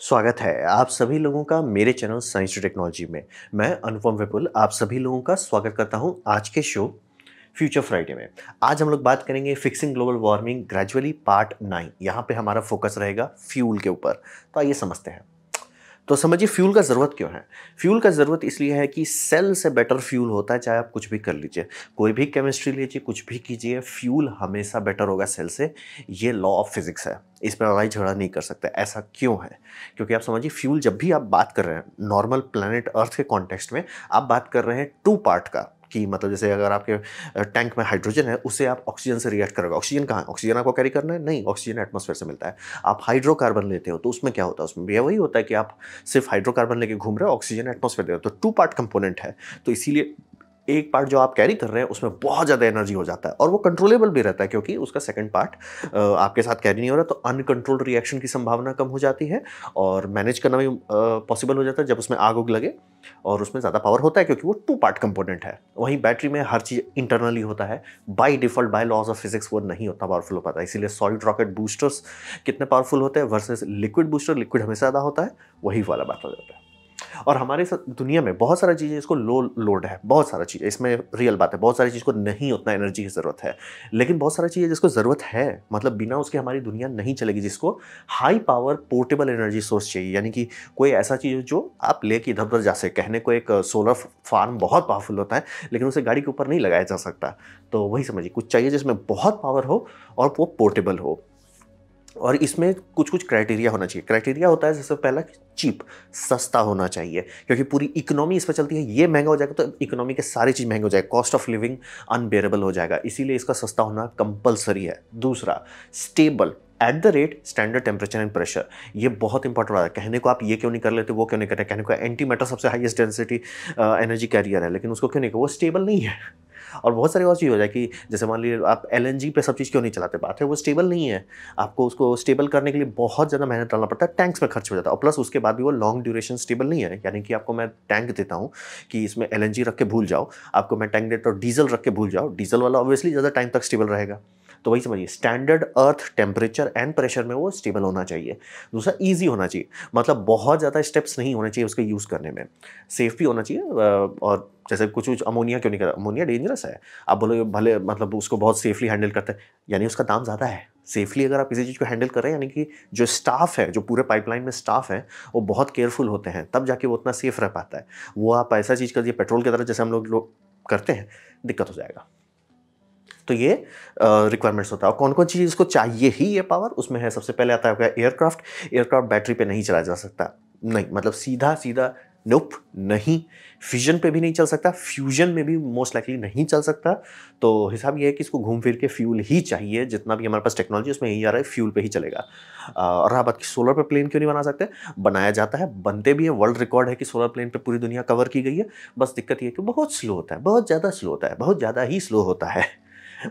स्वागत है आप सभी लोगों का मेरे चैनल साइंस टू टेक्नोलॉजी में। मैं अनुपम विपुल आप सभी लोगों का स्वागत करता हूं आज के शो फ्यूचर फ्राइडे में। आज हम लोग बात करेंगे fixing global warming gradually part 9। यहाँ पे हमारा फोकस रहेगा फ्यूल के ऊपर। तो आइए समझते हैं। तो समझिए फ्यूल का ज़रूरत क्यों है। फ्यूल का ज़रूरत इसलिए है कि सेल से बेटर फ्यूल होता है, चाहे आप कुछ भी कर लीजिए, कोई भी केमिस्ट्री लीजिए, कुछ भी कीजिए, फ्यूल हमेशा बेटर होगा सेल से। ये लॉ ऑफ फिजिक्स है, इस पर लड़ाई झगड़ा नहीं कर सकते। ऐसा क्यों है? क्योंकि आप समझिए फ्यूल जब भी आप बात कर रहे हैं नॉर्मल प्लैनेट अर्थ के कॉन्टेक्स्ट में, आप बात कर रहे हैं टू पार्ट का। कि मतलब जैसे अगर आपके टैंक में हाइड्रोजन है, उसे आप ऑक्सीजन से रिएक्ट करोगे। ऑक्सीजन कहाँ है? ऑक्सीजन आपको कैरी करना है? नहीं, ऑक्सीजन एटमॉस्फेयर से मिलता है। आप हाइड्रोकार्बन लेते हो तो उसमें क्या होता है? उसमें भी वही होता है कि आप सिर्फ हाइड्रोकार्बन लेके घूम रहे हो, ऑक्सीजन एटमॉस्फेयर दे रहे हो। तो टू पार्ट कंपोनेंट है। तो इसीलिए एक पार्ट जो आप कैरी कर रहे हैं उसमें बहुत ज़्यादा एनर्जी हो जाता है और वो कंट्रोलेबल भी रहता है, क्योंकि उसका सेकंड पार्ट आपके साथ कैरी नहीं हो रहा। तो अनकंट्रोल्ड रिएक्शन की संभावना कम हो जाती है और मैनेज करना भी पॉसिबल हो जाता है जब उसमें आग उग लगे। और उसमें ज़्यादा पावर होता है क्योंकि वो टू पार्ट कंपोनेंट है। वहीं बैटरी में हर चीज़ इंटरनली होता है, by default by laws of physics वो नहीं उतना पावरफुल हो पाता है। इसीलिए सॉलिड रॉकेट बूस्टर्स कितने पावरफुल होते हैं वर्सेस लिक्विड बूस्टर। लिक्विड हमेशा ज़्यादा होता है, वही वाला बात हो जाता है। और हमारे दुनिया में बहुत सारा चीज़ें इसको लो लोड है, बहुत सारा चीज़ इसमें रियल बात है। बहुत सारी चीज़ को नहीं उतना एनर्जी की ज़रूरत है, लेकिन बहुत सारी चीज़ें जिसको ज़रूरत है, मतलब बिना उसके हमारी दुनिया नहीं चलेगी, जिसको high power portable energy source चाहिए। यानी कि कोई ऐसा चीज़ जो आप लेके इधर उधर जा सके। कहने को एक सोलर फार्म बहुत पावरफुल होता है, लेकिन उसे गाड़ी के ऊपर नहीं लगाया जा सकता। तो वही समझिए, कुछ चाहिए जिसमें बहुत पावर हो और वो पोर्टेबल हो। और इसमें कुछ कुछ क्राइटेरिया होना चाहिए। क्राइटेरिया होता है सबसे पहला चीप, सस्ता होना चाहिए, क्योंकि पूरी इकोनॉमी इस पर चलती है। ये महंगा हो जाएगा तो इकोनॉमी के सारी चीज़ महंगे हो जाएगा, कॉस्ट ऑफ लिविंग अनबेरेबल हो जाएगा। इसीलिए इसका सस्ता होना कंपलसरी है। दूसरा, stable at the rate standard temperature and pressure. ये बहुत इंपॉर्टेंट बात है। कहने को आप ये क्यों नहीं कर लेते, वो क्यों नहीं करते। कहने को एंटी मैटर सबसे हाईएस्ट डेंसिटी एनर्जी कैरियर है, लेकिन उसको क्यों नहीं, वो स्टेबल नहीं है। और बहुत सारी और चीज़ हो जाए कि जैसे मान लीजिए आप एलएनजी पे सब चीज़ क्यों नहीं चलाते। बात है वो स्टेबल नहीं है। आपको उसको स्टेबल करने के लिए बहुत ज़्यादा मेहनत डालना पड़ता है, टैंक्स में खर्च हो जाता है, और प्लस उसके बाद भी वो लॉन्ग ड्यूरेशन स्टेबल नहीं है। यानी कि आपको मैं टैंक देता हूँ कि इसमें एलएनजी रख के भूल जाओ, आपको मैं टैंक देता हूँ डीजल रख के भूल जाओ, डीजल वाला ऑब्वियसली ज़्यादा टाइम तक स्टेबल रहेगा। तो वही समझिए, standard earth temperature and pressure में वो स्टेबल होना चाहिए। दूसरा, ईजी होना चाहिए, मतलब बहुत ज़्यादा स्टेप्स नहीं होने चाहिए उसके यूज़ करने में। सेफ भी होना चाहिए। और जैसे कुछ कुछ अमोनिया क्यों नहीं करा, अमोनिया डेंजरस है। आप बोलोगे भले मतलब उसको बहुत सेफली हैंडल करते हैं, यानी उसका दाम ज़्यादा है। सेफली अगर आप किसी चीज़ को हैंडल कर रहे हैं, यानी कि जो स्टाफ है, जो पूरे पाइपलाइन में स्टाफ है, वो बहुत केयरफुल होते हैं, तब जाके वो उतना सेफ रह पाता है। वो आप ऐसा चीज़ कर दिए पेट्रोल की तरह जैसे हम लोग करते हैं, दिक्कत हो जाएगा। तो ये रिक्वायरमेंट्स होता है। और कौन कौन चीज़ इसको चाहिए ही ये पावर, उसमें है सबसे पहले आता है आपका एयरक्राफ्ट। एयरक्राफ्ट बैटरी पे नहीं चलाया जा सकता, नहीं, मतलब सीधा सीधा नोप नहीं। फिजन पे भी नहीं चल सकता, फ्यूजन में भी मोस्ट लाइकली नहीं चल सकता। तो हिसाब ये है कि इसको घूम फिर के फ्यूल ही चाहिए। जितना भी हमारे पास टेक्नोलॉजी उसमें यही आ रहा है, फ्यूल पे ही चलेगा। और रहा बात कि सोलर पे प्लेन क्यों नहीं बना सकते, बनाया जाता है, बनते भी है। वर्ल्ड रिकॉर्ड है कि सोलर प्लेन पे पूरी दुनिया कवर की गई है। बस दिक्कत ये है कि बहुत स्लो होता है, बहुत ज़्यादा स्लो होता है, बहुत ज़्यादा ही स्लो होता है।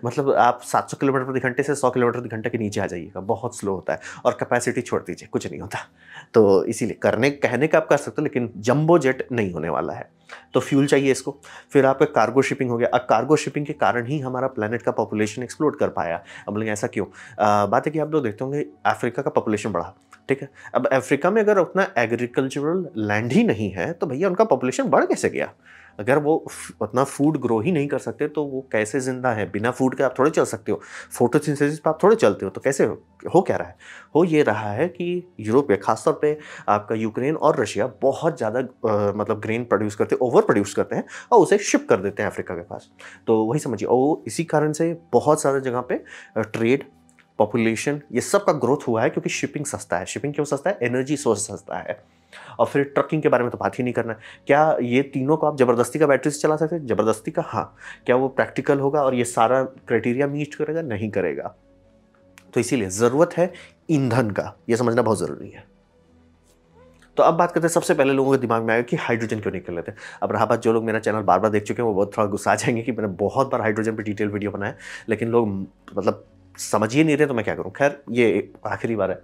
मतलब आप 700 किलोमीटर प्रति घंटे से 100 किलोमीटर प्रति घंटे के नीचे आ जाइएगा, बहुत स्लो होता है। और कैपेसिटी छोड़ दीजिए, कुछ नहीं होता। तो इसीलिए करने कहने का आप कर सकते हो, लेकिन जंबो जेट नहीं होने वाला है। तो फ्यूल चाहिए इसको। फिर आपका कार्गो शिपिंग हो गया। अब कार्गो शिपिंग के कारण ही हमारा प्लेनेट का पॉपुलेशन एक्सप्लोड कर पाया। अब बोलेंगे ऐसा क्यों? बात है कि आप लोग देखते होंगे अफ्रीका का पॉपुलेशन बढ़ा, ठीक है। अब अफ्रीका में अगर उतना एग्रीकल्चरल लैंड ही नहीं है, तो भैया उनका पॉपुलेशन बढ़ कैसे गया? अगर वो उतना फूड ग्रो ही नहीं कर सकते तो वो कैसे जिंदा है? बिना फूड के आप थोड़े चल सकते हो, फोटोसिंथेसिस पे आप थोड़े चलते हो। तो कैसे हो क्या रहा है? हो ये रहा है कि यूरोप में खासतौर पे आपका यूक्रेन और रशिया बहुत ज़्यादा मतलब ग्रेन प्रोड्यूस करते हैं, ओवर प्रोड्यूस करते हैं और उसे शिप कर देते हैं अफ्रीका के पास। तो वही समझिए, और इसी कारण से बहुत सारे जगह पे ट्रेड, पॉपुलेशन, ये सब का ग्रोथ हुआ है, क्योंकि शिपिंग सस्ता है। शिपिंग क्यों सस्ता है? एनर्जी सोर्स सस्ता है। और फिर ट्रकिंग के बारे में तो बात ही नहीं करना है। क्या ये तीनों को आप ज़बरदस्ती का बैटरी से चला सकते हैं? ज़बरदस्ती का हाँ। क्या वो प्रैक्टिकल होगा और ये सारा क्राइटेरिया मीट करेगा? नहीं करेगा। तो इसीलिए ज़रूरत है ईंधन का, ये समझना बहुत ज़रूरी है। तो अब बात करते हैं, सबसे पहले लोगों के दिमाग में आएगा कि हाइड्रोजन क्यों नहीं कर लेते। अब रहा बात, जो लोग मेरा चैनल बार-बार देख चुके हैं वो बहुत थोड़ा गुस्सा आ जाएंगे कि मैंने बहुत बार हाइड्रोजन पे डिटेल वीडियो बनाया, लेकिन लोग मतलब समझ ही नहीं रहे तो मैं क्या करूं। खैर ये आखिरी बार है।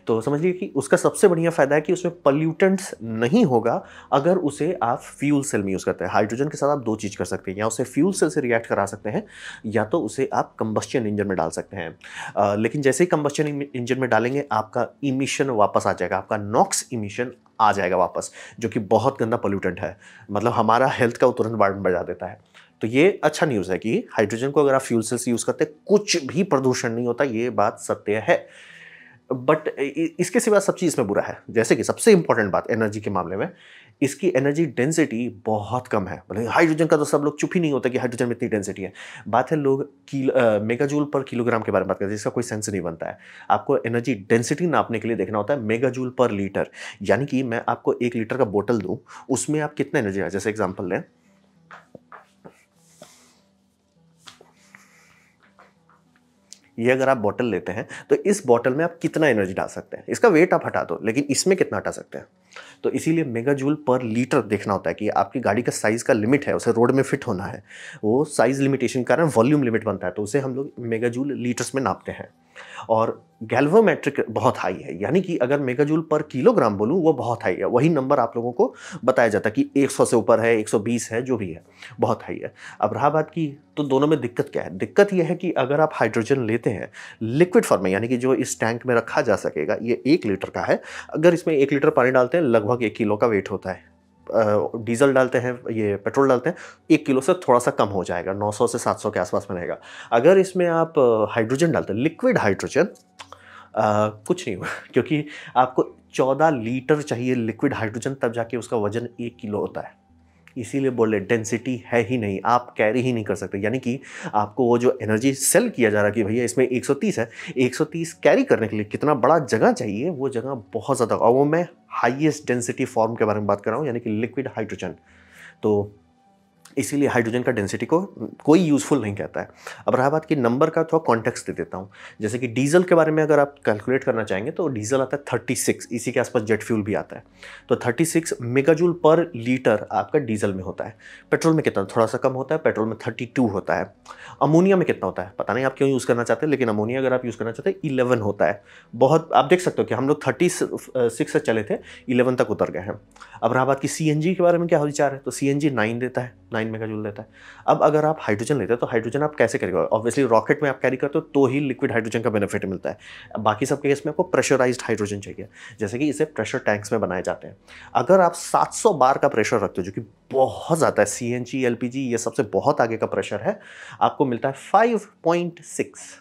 तो समझिए कि उसका सबसे बढ़िया फ़ायदा है कि उसमें पॉल्यूटेंट्स नहीं होगा अगर उसे आप फ्यूल सेल में यूज़ करते हैं। हाइड्रोजन के साथ आप दो चीज़ कर सकते हैं, या उसे फ्यूल सेल से रिएक्ट करा सकते हैं, या तो उसे आप कंबस्शन इंजन में डाल सकते हैं। लेकिन जैसे ही कंबस्शन इंजन में डालेंगे आपका इमिशन वापस आ जाएगा, आपका नॉक्स इमिशन आ जाएगा वापस, जो कि बहुत गंदा पॉल्यूटेंट है। मतलब हमारा हेल्थ का तुरंत बार्डन बजा देता है। तो ये अच्छा न्यूज़ है कि हाइड्रोजन को अगर आप फ्यूल सेल से यूज़ करते हैं कुछ भी प्रदूषण नहीं होता, ये बात सत्य है। बट इसके सिवा सब चीज़ में बुरा है। जैसे कि सबसे इंपॉर्टेंट बात एनर्जी के मामले में, इसकी एनर्जी डेंसिटी बहुत कम है। मतलब हाइड्रोजन का तो सब लोग चुप ही नहीं होता कि हाइड्रोजन में इतनी डेंसिटी है। बात है लोग मेगाजूल पर किलोग्राम के बारे में बात करते हैं, जिसका कोई सेंस नहीं बनता है। आपको एनर्जी डेंसिटी नापने के लिए देखना होता है मेगाजूल पर लीटर। यानी कि मैं आपको 1 लीटर का बोतल दूं, उसमें आप कितना एनर्जी है। जैसे एग्जाम्पल लें, ये अगर आप बॉटल लेते हैं तो इस बॉटल में आप कितना एनर्जी डाल सकते हैं। इसका वेट आप हटा दो, लेकिन इसमें कितना हटा सकते हैं। तो इसीलिए मेगाजूल पर लीटर देखना होता है कि आपकी गाड़ी का साइज़ का लिमिट है, उसे रोड में फिट होना है। वो साइज़ लिमिटेशन के कारण वॉल्यूम लिमिट बनता है, तो उसे हम लोग मेगाजूल लीटर्स में नापते हैं। और गैल्वेमेट्रिक बहुत हाई है, यानी कि अगर मेगाजूल पर किलोग्राम बोलूँ वो बहुत हाई है। वही नंबर आप लोगों को बताया जाता है कि 100 से ऊपर है, 120 है, जो भी है, बहुत हाई है। अब रहा बात की तो दोनों में दिक्कत क्या है। दिक्कत यह है कि अगर आप हाइड्रोजन लेते हैं लिक्विड फॉर्म में, यानी कि जो इस टैंक में रखा जा सकेगा, ये 1 लीटर का है। अगर इसमें 1 लीटर पानी डालते हैं लगभग 1 किलो का वेट होता है। डीजल डालते हैं, ये पेट्रोल डालते हैं, 1 किलो से थोड़ा सा कम हो जाएगा, 900 से 700 के आसपास में रहेगा। अगर इसमें आप हाइड्रोजन डालते हैं, लिक्विड हाइड्रोजन, कुछ नहीं हुआ क्योंकि आपको 14 लीटर चाहिए लिक्विड हाइड्रोजन, तब जाके उसका वजन 1 किलो होता है। इसीलिए बोले डेंसिटी है ही नहीं, आप कैरी ही नहीं कर सकते। यानी कि आपको वो जो एनर्जी सेल किया जा रहा है कि भैया इसमें 130 है, 130 कैरी करने के लिए कितना बड़ा जगह चाहिए, वो जगह बहुत ज़्यादा। और वो मैं हाईएस्ट डेंसिटी फॉर्म के बारे में बात कर रहा हूँ, यानी कि लिक्विड हाइड्रोजन। तो इसीलिए हाइड्रोजन का डेंसिटी को कोई यूज़फुल नहीं कहता है। अब रहा बात कि नंबर का, थोड़ा कॉन्टेक्स्ट दे देता हूँ। जैसे कि डीजल के बारे में अगर आप कैलकुलेट करना चाहेंगे तो डीजल आता है 36, इसी के आसपास जेट फ्यूल भी आता है। तो 36 मेगाजूल पर लीटर आपका डीजल में होता है। पेट्रोल में कितना, थोड़ा सा कम होता है, पेट्रोल में 32 होता है। अमोनिया में कितना होता है पता नहीं आप क्यों यूज़ करना चाहते हैं, लेकिन अमोनिया अगर आप यूज़ करना चाहते हैं 11 होता है। बहुत आप देख सकते हो कि हम लोग 36 से चले थे, 11 तक उतर गए हैं। अब रहा बात कि सीएनजी के बारे में क्या विचार है, तो सीएनजी 9 देता है, 9 मेगाजूल देता है। अब अगर आप हाइड्रोजन लेते हैं तो हाइड्रोजन आप कैसे कैरी करोगे, ऑब्वियसली रॉकेट में आप कैरी करते हो तो ही लिक्विड हाइड्रोजन का बेनिफिट मिलता है। अब बाकी सब केस में आपको प्रेशराइज्ड हाइड्रोजन चाहिए, जैसे कि इसे प्रेशर टैंक्स में बनाए जाते हैं। अगर आप 700 बार का प्रेशर रखते हो, जो कि बहुत ज़्यादा है, सीएनजी एलपीजी ये सबसे बहुत आगे का प्रेशर है, आपको मिलता है 5.6,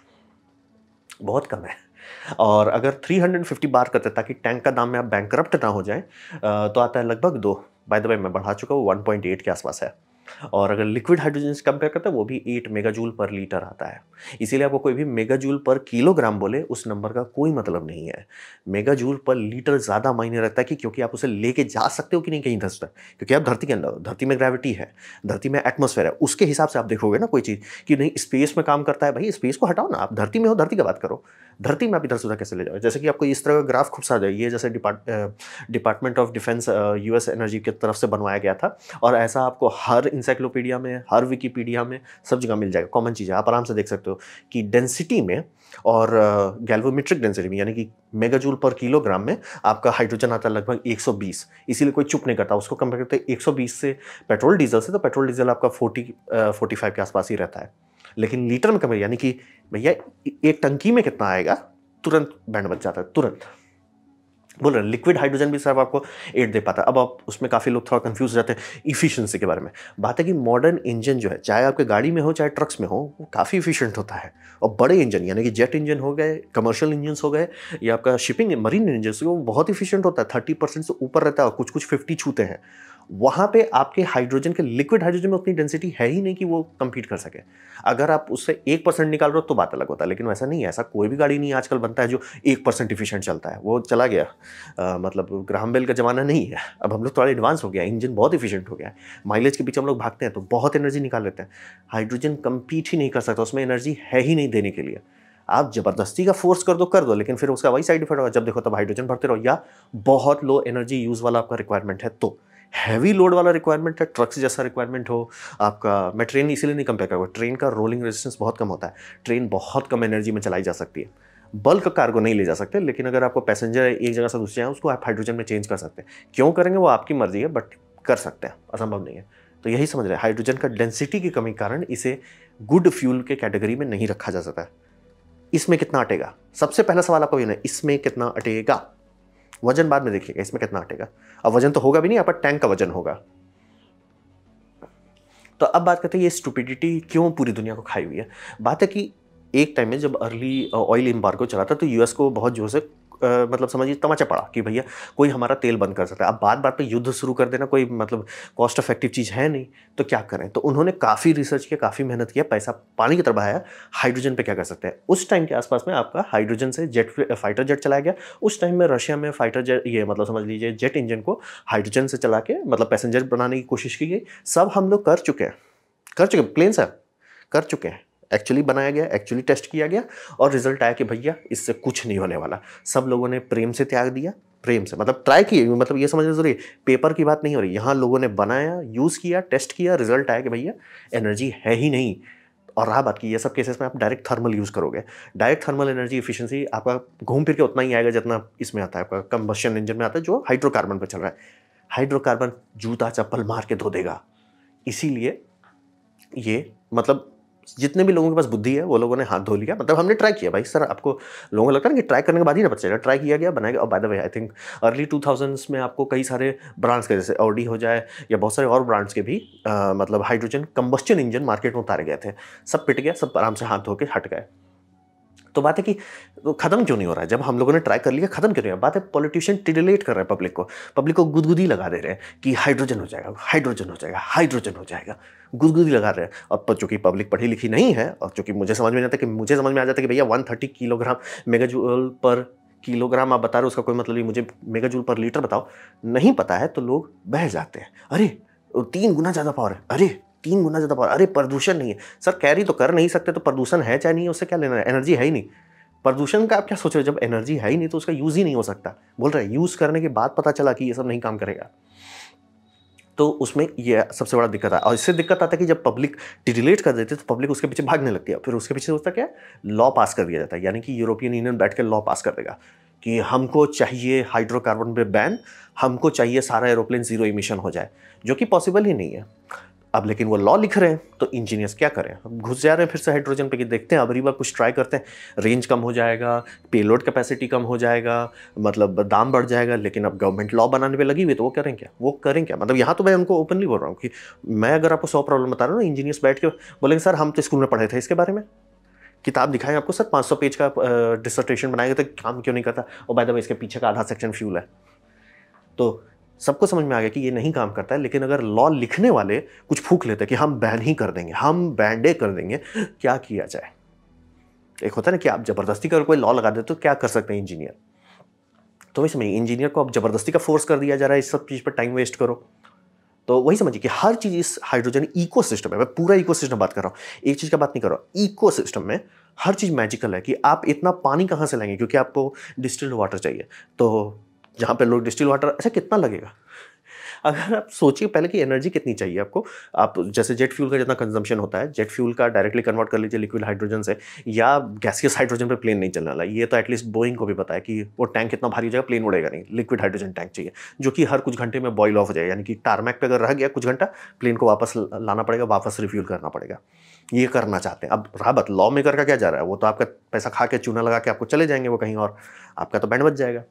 बहुत कम है। और अगर 350 बार करते हैं ताकि टैंक का दाम में आप बैंकरप्ट ना हो जाए, तो आता है लगभग 2। बाय द वे मैं बढ़ा चुका हूँ, 1.8 के आसपास है। और अगर लिक्विड हाइड्रोजन से कंपेयर करते हैं वो भी 8 मेगाजूल पर लीटर आता है। इसीलिए आपको कोई भी मेगाजूल पर किलोग्राम बोले उस नंबर का कोई मतलब नहीं है। मेगाजूल पर लीटर ज़्यादा मायने रखता है कि क्योंकि आप उसे लेके जा सकते हो कि नहीं कहीं धस तक, क्योंकि आप धरती के अंदर हो, धरती में ग्रेविटी है, धरती में एटमॉस्फेयर है, उसके हिसाब से आप देखोगे ना कोई चीज़ कि नहीं स्पेस में काम करता है। भाई स्पेस को हटाओ ना, आप धरती में हो, धरती की बात करो। धरती में आप इधर से उधर कैसे ले जाओ। जैसे कि आपको इस तरह का ग्राफ खूब सारा है, ये जैसे department of defence US energy की तरफ से बनवाया गया था, और ऐसा आपको हर इंसाइक्लोपीडिया में, हर विकीपीडिया में, सब जगह मिल जाएगा। कॉमन चीज़ है, आप आराम से देख सकते हो कि डेंसिटी में और गैल्वेमेट्रिक डेंसिटी में, यानी कि मेगाजूल पर किलोग्राम में आपका हाइड्रोजन आता है लगभग 120। इसीलिए कोई चुप नहीं करता, उसको कंपेयर करते हैं 120 से पेट्रोल डीजल से, तो पेट्रोल डीजल आपका 45 के आसपास ही रहता है। लेकिन लीटर में कंपेयर, यानी कि भैया एक टंकी में कितना आएगा, तुरंत बैंड बच जाता है, तुरंत। बोल रहे लिक्विड हाइड्रोजन भी सिर्फ आपको 8 दे पाता है। अब आप उसमें काफ़ी लोग थोड़ा कंफ्यूज रहते हैं इफिशिएंसी के बारे में। बात है कि मॉडर्न इंजन जो है, चाहे आपके गाड़ी में हो चाहे ट्रक्स में हो, वो काफ़ी इफिशिएंट होता है। और बड़े इंजन यानी कि जेट इंजन हो गए, कमर्शियल इंजन हो गए, या आपका शिपिंग मरीन इंजन, वो बहुत इफिशिएंट होता है, 30% से ऊपर रहता है, और कुछ कुछ 50 छूते हैं। वहाँ पे आपके हाइड्रोजन के, लिक्विड हाइड्रोजन में उतनी डेंसिटी है ही नहीं कि वो कम्पीट कर सके। अगर आप उससे 1% निकाल रहे हो तो बात अलग होता है, लेकिन वैसा नहीं है। ऐसा कोई भी गाड़ी नहीं आजकल बनता है जो 1% इफिशिएंट चलता है, वो चला गया। मतलब ग्राहम बेल का ज़माना नहीं है। अब हम लोग थोड़ा एडवांस हो गया, इंजन बहुत इफिशिएंट हो गया है, माइलेज के पीछे हम लोग भागते हैं तो बहुत एनर्जी निकाल लेते हैं। हाइड्रोजन कम्पीट ही नहीं कर सकता, उसमें एनर्जी है ही नहीं देने के लिए। आप ज़बरदस्ती का फोर्स कर दो, लेकिन फिर उसका वही साइड इफेक्ट होगा, जब देखो तब हाइड्रोजन भरते रहो, या बहुत लो एनर्जी यूज़ वाला आपका रिक्वायरमेंट है तो। हैवी लोड वाला रिक्वायरमेंट है, ट्रक्स जैसा रिक्वायरमेंट हो आपका, मैं ट्रेन इसीलिए नहीं कंपेयर करूँगा, ट्रेन का रोलिंग रेजिस्टेंस बहुत कम होता है, ट्रेन बहुत कम एनर्जी में चलाई जा सकती है, बल्क कार्गो नहीं ले जा सकते, लेकिन अगर आपको पैसेंजर एक जगह से दूसरी जगह उसको आप हाइड्रोजन में चेंज कर सकते हैं। क्यों करेंगे वो आपकी मर्जी है, बट कर सकते हैं, असंभव नहीं है। तो यही समझ रहे हैं, हाइड्रोजन का डेंसिटी की कमी के कारण इसे गुड फ्यूल के कैटेगरी में नहीं रखा जा सकता है। इसमें कितना अटेगा, सबसे पहला सवाल आपको ये ना, इसमें कितना अटेगा, वजन बाद में देखिएगा, इसमें कितना अटेगा। अब वजन तो होगा भी नहीं, आपका टैंक का वजन होगा। तो अब बात करते हैं ये स्टुपिडिटी क्यों पूरी दुनिया को खाई हुई है। बात है कि एक टाइम में जब अर्ली ऑयल एम्बार्गो चला था तो यूएस को बहुत जोर से मतलब समझिए तमाचा पड़ा कि भैया कोई हमारा तेल बंद कर सकता है। अब बात बात पे युद्ध शुरू कर देना कोई मतलब कॉस्ट इफेक्टिव चीज़ है नहीं, तो क्या करें। तो उन्होंने काफ़ी रिसर्च किया, काफ़ी मेहनत किया, पैसा पानी की तरफ बहाया, हाइड्रोजन पे क्या कर सकते हैं। उस टाइम के आसपास में आपका हाइड्रोजन से फाइटर जेट चलाया गया। उस टाइम में रशिया में फाइटर जेट, ये मतलब समझ लीजिए जेट इंजन को हाइड्रोजन से चला के मतलब पैसेंजर बनाने की कोशिश की गई। सब हम लोग कर चुके हैं, प्लेन सर कर चुके हैं, एक्चुअली बनाया गया, एक्चुअली टेस्ट किया गया और रिजल्ट आया कि भैया इससे कुछ नहीं होने वाला। सब लोगों ने प्रेम से त्याग दिया, प्रेम से मतलब ट्राई किए, मतलब ये समझना जरूरी, पेपर की बात नहीं हो रही, यहाँ लोगों ने बनाया, यूज़ किया, टेस्ट किया, रिजल्ट आया कि भैया एनर्जी है ही नहीं। और रहा बात की ये सब केसेस में आप डायरेक्ट थर्मल यूज़ करोगे, डायरेक्ट थर्मल एनर्जी एफिशिएंसी आपका घूम फिर के उतना ही आएगा जितना इसमें आता है, आपका कंबशन इंजन में आता है जो हाइड्रोकार्बन पर चल रहा है। हाइड्रोकार्बन जूता चप्पल मार के धो देगा। इसीलिए ये मतलब जितने भी लोगों के पास बुद्धि है वो लोगों ने हाथ धो लिया। मतलब हमने ट्राई किया भाई सर, आपको लोगों को लगता है ना कि ट्राई करने के बाद ही ना पता चलेगा, ट्राई किया गया, बनाया गया। और by the way I think early 2000s में आपको कई सारे ब्रांड्स के जैसे ऑडी हो जाए या बहुत सारे और ब्रांड्स के भी मतलब हाइड्रोजन कंबस्चन इंजन मार्केट में उतारे गए थे। सब पिट गया, सब आराम से हाथ धो के हट गए। तो बात है कि तो खत्म क्यों नहीं हो रहा है, जब हम लोगों ने ट्राई कर लिया खत्म क्यों नहीं हो रहा। बात है पॉलिटिशियन टिडलेट कर रहे हैं पब्लिक को गुदगुदी लगा दे रहे हैं कि हाइड्रोजन हो जाएगा, हाइड्रोजन हो जाएगा, हाइड्रोजन हो जाएगा, गुदगुदी लगा रहे हैं। और चूंकि पब्लिक पढ़ी लिखी नहीं है और चूंकि मुझे समझ में आ जाता है कि भैया 130 किलोग्राम मेगाजूल पर किलोग्राम आप बता रहे हो, उसका कोई मतलब नहीं, मुझे मेगाजूल पर लीटर बताओ, नहीं पता है तो लोग बह जाते हैं। अरे 3 गुना ज़्यादा पावर है, अरे 3 गुना ज़्यादा पावर, अरे प्रदूषण नहीं है। सर कैरी तो कर नहीं सकते तो प्रदूषण है चाहे नहीं है उससे क्या लेना है, एनर्जी है ही नहीं। प्रदूषण का आप क्या सोच रहे हो, जब एनर्जी है ही नहीं तो उसका यूज़ ही नहीं हो सकता। बोल रहे हैं यूज़ करने के बाद पता चला कि ये सब नहीं काम करेगा, तो उसमें ये सबसे बड़ा दिक्कत है। और इससे दिक्कत आता है कि जब पब्लिक डिलेट कर देती है तो पब्लिक उसके पीछे भागने लगती है। फिर उसके पीछे सोचता क्या है, लॉ पास कर दिया जाता है, यानी कि यूरोपियन यूनियन बैठ कर लॉ पास कर देगा कि हमको चाहिए हाइड्रोकार्बन पे बैन, हमको चाहिए सारा एरोप्लेन जीरो इमिशन हो जाए, जो कि पॉसिबल ही नहीं है। अब लेकिन वो लॉ लिख रहे हैं तो इंजीनियर्स क्या करें, अब घुस जा रहे हैं फिर से हाइड्रोजन पे कि देखते हैं अब बार कुछ ट्राई करते हैं, रेंज कम हो जाएगा, पेलोड कैपेसिटी कम हो जाएगा, मतलब दाम बढ़ जाएगा। लेकिन अब गवर्नमेंट लॉ बनाने पे लगी हुई तो वो करें क्या, मतलब यहाँ तो मैं उनको ओपनली बोल रहा हूँ कि मैं अगर आपको 100 प्रॉब्लम बता रहा हूँ ना, इंजीनियर्स बैठ के बोलेंगे सर हम तो स्कूल में पढ़े थे इसके बारे में, किताब दिखाएं आपको सर 500 पेज का डिसर्टेशन बनाएगा तो काम क्यों नहीं करता। और बाय द वे इसके पीछे का आधा सेक्शन फ्यूल है। तो सबको समझ में आ गया कि ये नहीं काम करता है। लेकिन अगर लॉ लिखने वाले कुछ फूंक लेते कि हम बैन ही कर देंगे, हम बैंडे कर देंगे, क्या किया जाए। एक होता है ना कि आप जबरदस्ती कर कोई लॉ लगा देते तो क्या कर सकते हैं इंजीनियर। तो वही समझिए, इंजीनियर को अब जबरदस्ती का फोर्स कर दिया जा रहा है इस सब चीज़ पर टाइम वेस्ट करो। तो वही समझिए कि हर चीज़ इस हाइड्रोजन इकोसिस्टम है, मैं पूरा इकोसिस्टम बात कर रहा हूँ, एक चीज़ का बात नहीं कर रहा हूँ। इकोसिस्टम में हर चीज़ मैजिकल है कि आप इतना पानी कहाँ से लाएंगे, क्योंकि आपको डिस्टिल्ड वाटर चाहिए। तो जहाँ पे लोग डिस्टिल्ड वाटर, अच्छा कितना लगेगा, अगर आप सोचिए पहले कि एनर्जी कितनी चाहिए आपको। आप जैसे जेट फ्यूल का जितना कंजम्पशन होता है, जेट फ्यूल का डायरेक्टली कन्वर्ट कर लीजिए लिक्विड हाइड्रोजन से, या गैसियस हाइड्रोजन पे प्लेन नहीं चलने वाला। ये तो एटलीस्ट बोइंग को भी पता है कि वो टैंक कितना भारी हो जाएगा, प्लेन उड़ेगा नहीं। लिक्विड हाइड्रोजन टैंक चाहिए जो कि हर कुछ घंटे में बॉयल ऑफ हो जाए, यानी कि टारमैक पे अगर रह गया कुछ घंटा, प्लेन को वापस लाना पड़ेगा, वापस रिफ्यूल करना पड़ेगा। ये करना चाहते हैं। अब रहा बात लॉ मेकर का क्या जा रहा है, वो तो आपका पैसा खा के चूना लगा के आपको चले जाएंगे वो कहीं और, आपका तो बैंड बच जाएगा।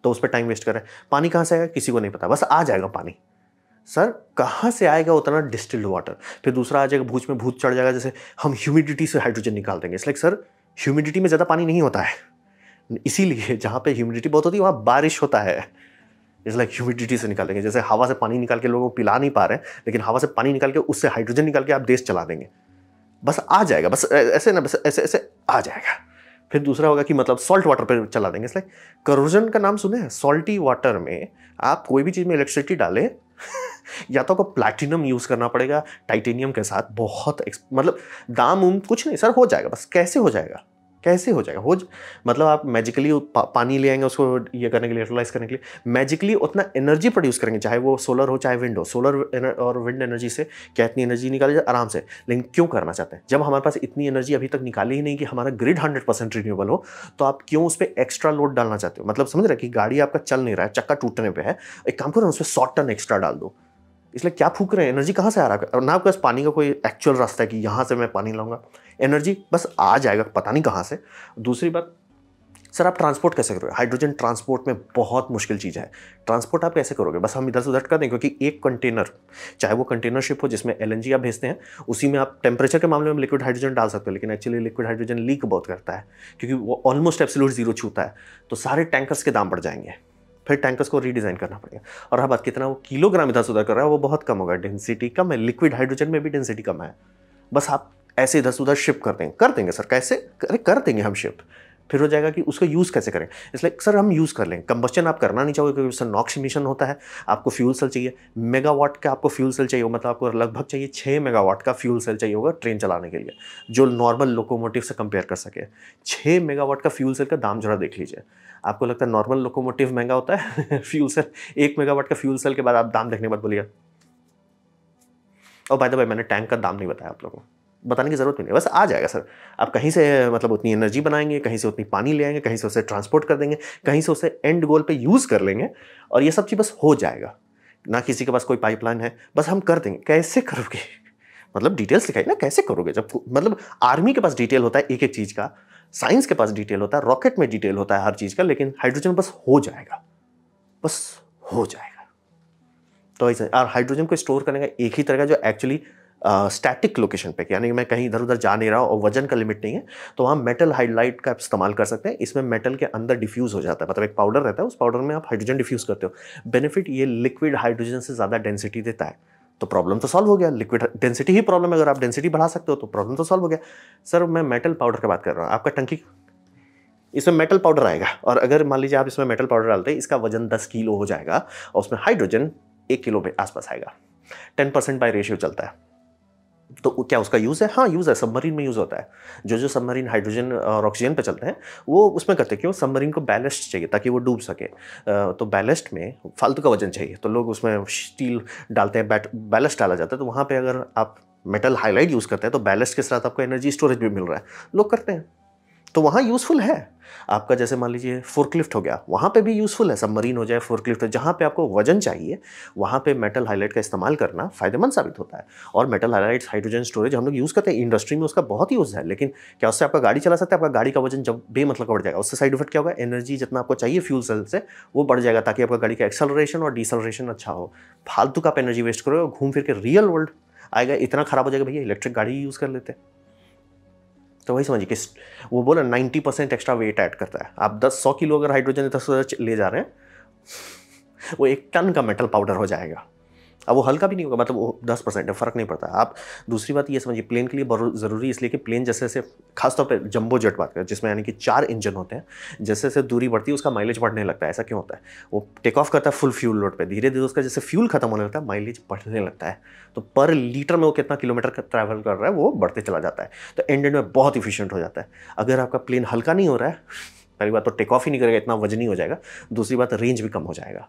तो उस पर टाइम वेस्ट कर रहे हैं। पानी कहाँ से आएगा किसी को नहीं पता, बस आ जाएगा पानी। सर कहाँ से आएगा उतना डिस्टिल्ड वाटर, फिर दूसरा आ जाएगा भूज में भूत चढ़ जाएगा, जैसे हम ह्यूमिडिटी से हाइड्रोजन निकाल देंगे। इसलिए सर ह्यूमिडिटी में ज़्यादा पानी नहीं होता है, इसीलिए जहाँ पे ह्यूमिडिटी बहुत होती है वहाँ बारिश होता है। इसलिए ह्यूमिडिटी से निकालेंगे, जैसे हवा से पानी निकाल के लोगों को पिला नहीं पा रहे, लेकिन हवा से पानी निकाल के उससे हाइड्रोजन निकाल के आप देश चला देंगे, बस आ जाएगा, बस ऐसे ना, बस ऐसे ऐसे आ जाएगा। फिर दूसरा होगा कि मतलब सॉल्ट वाटर पर चला देंगे। इसलिए करोजन का नाम सुने हैं, सॉल्टी वाटर में आप कोई भी चीज़ में इलेक्ट्रिसिटी डालें या तो आपको प्लैटिनम यूज़ करना पड़ेगा टाइटेनियम के साथ, बहुत मतलब दाम कुछ नहीं सर, हो जाएगा, बस कैसे हो जाएगा, कैसे हो जाएगा? मतलब आप मैजिकली पानी ले आएँगे उसको ये करने के लिए, इलेक्ट्रोलाइज़ करने के लिए, मैजिकली उतना एनर्जी प्रोड्यूस करेंगे, चाहे वो सोलर हो, चाहे विंड हो। सोलर और विंड एनर्जी से क्या इतनी एनर्जी निकाली जाए? आराम से। लेकिन क्यों करना चाहते हैं? जब हमारे पास इतनी एनर्जी अभी तक निकाली ही नहीं कि हमारा ग्रिड 100% रिन्यूएबल हो, तो आप क्यों उस पे एक्स्ट्रा लोड डालना चाहते हो? मतलब समझ रहे हैं कि गाड़ी आपका चल नहीं रहा है, चक्का टूटने पे है, एक काम करो, उसपे 100 टन एक्स्ट्रा डाल दो। इसलिए क्या फूक रहे हैं? एनर्जी कहाँ से आ रहा है? और ना आपके पास पानी का कोई एक्चुअल रास्ता है कि यहाँ से मैं पानी लाऊंगा। एनर्जी बस आ जाएगा, पता नहीं कहाँ से। दूसरी बात, सर आप ट्रांसपोर्ट कैसे करोगे? हाइड्रोजन ट्रांसपोर्ट में बहुत मुश्किल चीज़ है। ट्रांसपोर्ट आप कैसे करोगे? बस हम इधर से उधर कर दें, क्योंकि एक कंटेनर, चाहे वो कंटेनर शिप हो जिसमें एलएनजी आप भेजते हैं, उसी में आप टेम्परेचर के मामले में लिक्विड हाइड्रोजन डाल सकते हो, लेकिन एक्चुअली लिक्विड हाइड्रोजन लीक बहुत करता है, क्योंकि वो ऑलमोस्ट एब्सोल्यूट जीरो छूता है। तो सारे टैंकर्स के दाम बढ़ जाएंगे, फिर टैंकर्स को रीडिज़ाइन करना पड़ेगा। और हाँ, बात कितना वो किलोग्राम इधर से उधर कर रहा है, वो बहुत कम होगा। डेंसिटी कम है, लिक्विड हाइड्रोजन में भी डेंसिटी कम है। बस आप ऐसे इधर से उधर शिप कर देंगे सर। कैसे? अरे कर देंगे हम शिप। फिर हो जाएगा कि उसको यूज़ कैसे करें? इसलिए सर हम यूज़ कर लेंगे। कंबस्चन आप करना नहीं चाहोगे क्योंकि उससे नॉक्स इमिशन होता है। आपको फ्यूल सेल चाहिए, मेगावाट का आपको फ्यूल सेल चाहिए, मतलब आपको लगभग चाहिए 6 मेगावाट का फ्यूल सेल चाहिए होगा ट्रेन चलाने के लिए, जो नॉर्मल लोकोमोटिव से कंपेयर कर सके। 6 मेगावाट का फ्यूल सेल का दाम जरा देख लीजिए। आपको लगता है नॉर्मल लोकोमोटिव महंगा होता है? फ्यूल सेल 1 मेगावाट का फ्यूल सेल के बाद आप दाम देखने के बाद बोलिए। और बाय द वे, मैंने टैंक का दाम नहीं बताया आप लोगों को, बताने की ज़रूरत भी नहीं, बस आ जाएगा सर। आप कहीं से मतलब उतनी एनर्जी बनाएंगे, कहीं से उतनी पानी ले आएंगे, कहीं से उसे ट्रांसपोर्ट कर देंगे, कहीं से उसे एंड गोल पे यूज़ कर लेंगे, और ये सब चीज़ बस हो जाएगा। ना किसी के पास कोई पाइपलाइन है, बस हम कर देंगे। कैसे करोगे? मतलब डिटेल्स दिखाइए ना, कैसे करोगे? जब मतलब आर्मी के पास डिटेल होता है एक एक चीज़ का, साइंस के पास डिटेल होता है, रॉकेट में डिटेल होता है हर चीज़ का, लेकिन हाइड्रोजन बस हो जाएगा, बस हो जाएगा। तो ऐसे, और हाइड्रोजन को स्टोर करने का एक ही तरह जो एक्चुअली स्टैटिक लोकेशन पे, यानी मैं कहीं इधर उधर जा नहीं रहा और वजन का लिमिट नहीं है, तो वहाँ मेटल हाइड्राइड का इस्तेमाल कर सकते हैं। इसमें मेटल के अंदर डिफ्यूज़ हो जाता है, मतलब एक पाउडर रहता है, उस पाउडर में आप हाइड्रोजन डिफ्यूज़ करते हो। बेनिफिट, ये लिक्विड हाइड्रोजन से ज़्यादा डेंसिटी देता है, तो प्रॉब्लम तो सॉल्व हो गया। लिक्विड डेंसिटी ही प्रॉब्लम है, अगर आप डेंसिटी बढ़ा सकते हो तो प्रॉब्लम तो सॉल्व हो गया। सर मैं मेटल पाउडर की बात कर रहा हूँ। आपका टंकी, इसमें मेटल पाउडर आएगा, और अगर मान लीजिए आप इसमें मेटल पाउडर डालते हैं, इसका वजन 10 किलो हो जाएगा, और उसमें हाइड्रोजन 1 किलो के आसपास आएगा। 10% बाय रेशियो चलता है। तो क्या उसका यूज़ है? हाँ, यूज़ है। सबमरीन में यूज़ होता है। जो सबमरीन हाइड्रोजन और ऑक्सीजन पे चलते हैं, वो उसमें करते हैं। क्यों? सबमरीन को बैलेस्ट चाहिए ताकि वो डूब सके। तो बैलेस्ट में फालतू का वजन चाहिए, तो लोग उसमें स्टील डालते हैं, बैलेस्ट डाला जाता है। तो वहाँ पे अगर आप मेटल हाइलाइड यूज़ करते हैं, तो बैलेस्ट के साथ आपको एनर्जी स्टोरेज भी मिल रहा है, लोग करते हैं, तो वहाँ यूज़फुल है। आपका जैसे मान लीजिए फोर्कलिफ्ट हो गया, वहाँ पे भी यूज़फुल है। सबमरीन हो जाए, फोर्कलिफ्ट, जहाँ पे आपको वजन चाहिए वहाँ पे मेटल हाइलाइड का इस्तेमाल करना फ़ायदेमंद साबित होता है। और मेटल हाइलाइड हाइड्रोजन स्टोरेज हम लोग यूज़ करते हैं, इंडस्ट्री में उसका बहुत यूज़ है। लेकिन क्या उससे आपका गाड़ी चला सकता है? आपका गाड़ी का वजन जब बेमतलब का बढ़ जाएगा, उससे साइड इफेक्ट क्या होगा? एनर्जी जितना आपको चाहिए फ्यूल सेल से, वो बढ़ जाएगा, ताकि आपका गाड़ी का एक्सेलरेशन और डिसेलरेशन अच्छा हो। फालतू का आप एनर्जी वेस्ट करोगे, घूम फिर के रियल वर्ल्ड आएगा, इतना खराब हो जाएगा, भैया इलेक्ट्रिक गाड़ी यूज़ कर लेते हैं। तो वही समझिए कि वो बोला 90% एक्स्ट्रा वेट ऐड करता है। आप 100 किलो अगर हाइड्रोजन इधर ले जा रहे हैं, वो 1 टन का मेटल पाउडर हो जाएगा। अब वो हल्का भी नहीं होगा, मतलब वो 10% है, फ़र्क नहीं पड़ता। आप दूसरी बात ये समझिए, प्लेन के लिए बहुत ज़रूरी इसलिए कि प्लेन जैसे जैसे खासतौर पे जंबो जेट बात करें, जिसमें यानी कि 4 इंजन होते हैं, जैसे जैसे दूरी बढ़ती है उसका माइलेज बढ़ने लगता है। ऐसा क्यों होता है? वो टेक ऑफ करता है फुल फ्यूल लोड पे, धीरे धीरे उसका जैसे फ्यूल खत्म होने लगता है, माइलेज बढ़ने लगता है। तो पर लीटर में वो कितना किलोमीटर का ट्रैवल कर रहा है, वो बढ़ते चला जाता है। तो एंड में बहुत इफिशियंट हो जाता है। अगर आपका प्लेन हल्का नहीं हो रहा है, पहली बात तो टेक ऑफ ही नहीं करेगा, इतना वजनी हो जाएगा। दूसरी बात, रेंज भी कम हो जाएगा।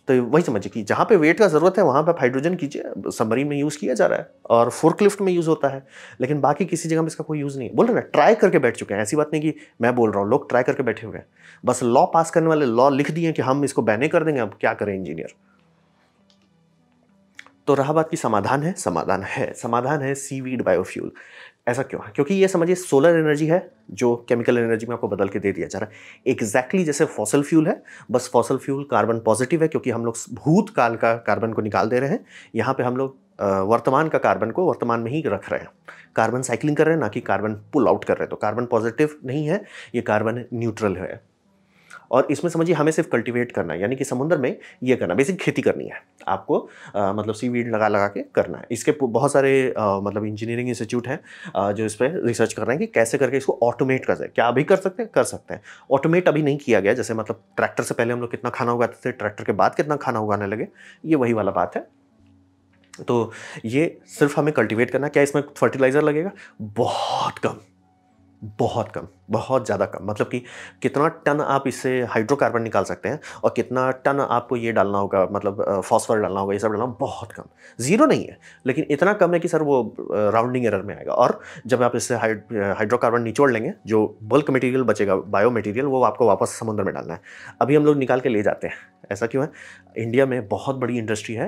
तो वही समझिए कि जहाँ पे वेट का ज़रूरत है वहाँ पे आप हाइड्रोजन कीजिए। सबमरीन में यूज़ किया जा रहा है और फोर्कलिफ्ट में यूज़ होता है, लेकिन बाकी किसी जगह में इसका कोई यूज़ नहीं है। बोल रहे ना, ट्राई करके बैठ चुके हैं। ऐसी बात नहीं कि मैं बोल रहा हूँ, लोग ट्राई करके बैठे हुए हैं। बस लॉ पास करने वाले लॉ लिख दिए कि हम इसको बैन कर देंगे, अब क्या करें इंजीनियर। तो रहा बात की समाधान है, समाधान है सीवीड बायोफ्यूल। ऐसा क्यों है? क्योंकि ये समझिए सोलर एनर्जी है जो केमिकल एनर्जी में आपको बदल के दे दिया जा रहा है। एग्जैक्टली जैसे फॉसल फ्यूल है, बस फॉसल फ्यूल कार्बन पॉजिटिव है, क्योंकि हम लोग भूतकाल का कार्बन को निकाल दे रहे हैं। यहाँ पे हम लोग वर्तमान का कार्बन को वर्तमान में ही रख रहे हैं। कार्बन साइक्लिंग कर रहे हैं, ना कि कार्बन पुल आउट कर रहे हैं। तो कार्बन पॉजिटिव नहीं है, ये कार्बन न्यूट्रल है। और इसमें समझिए हमें सिर्फ कल्टीवेट करना है, यानी कि समुद्र में ये करना, बेसिक खेती करनी है आपको। मतलब सीवीड लगा लगा के करना है। इसके बहुत सारे मतलब इंजीनियरिंग इंस्टीट्यूट हैं जो इस पर रिसर्च कर रहे हैं कि कैसे करके इसको ऑटोमेट कर सकते। क्या अभी कर सकते हैं? कर सकते हैं। ऑटोमेट अभी नहीं किया गया, जैसे मतलब ट्रैक्टर से पहले हम लोग कितना खाना उगाते थे, ट्रैक्टर के बाद कितना खाना उगाने लगे, ये वही वाला बात है। तो ये सिर्फ हमें कल्टीवेट करना। क्या इसमें फर्टिलाइजर लगेगा? बहुत कम, बहुत कम, बहुत ज़्यादा कम। मतलब कि कितना टन आप इससे हाइड्रोकार्बन निकाल सकते हैं और कितना टन आपको ये डालना होगा, मतलब फॉस्फर डालना होगा, ये सब डालना बहुत कम। ज़ीरो नहीं है, लेकिन इतना कम है कि सर वो राउंडिंग एरर में आएगा। और जब आप इससे हाइड्रोकार्बन निचोड़ लेंगे, जो बल्क मटेरियल बचेगा, बायो मटेरियल, वो आपको वापस समुद्र में डालना है। अभी हम लोग निकाल के ले जाते हैं। ऐसा क्यों है? इंडिया में बहुत बड़ी इंडस्ट्री है,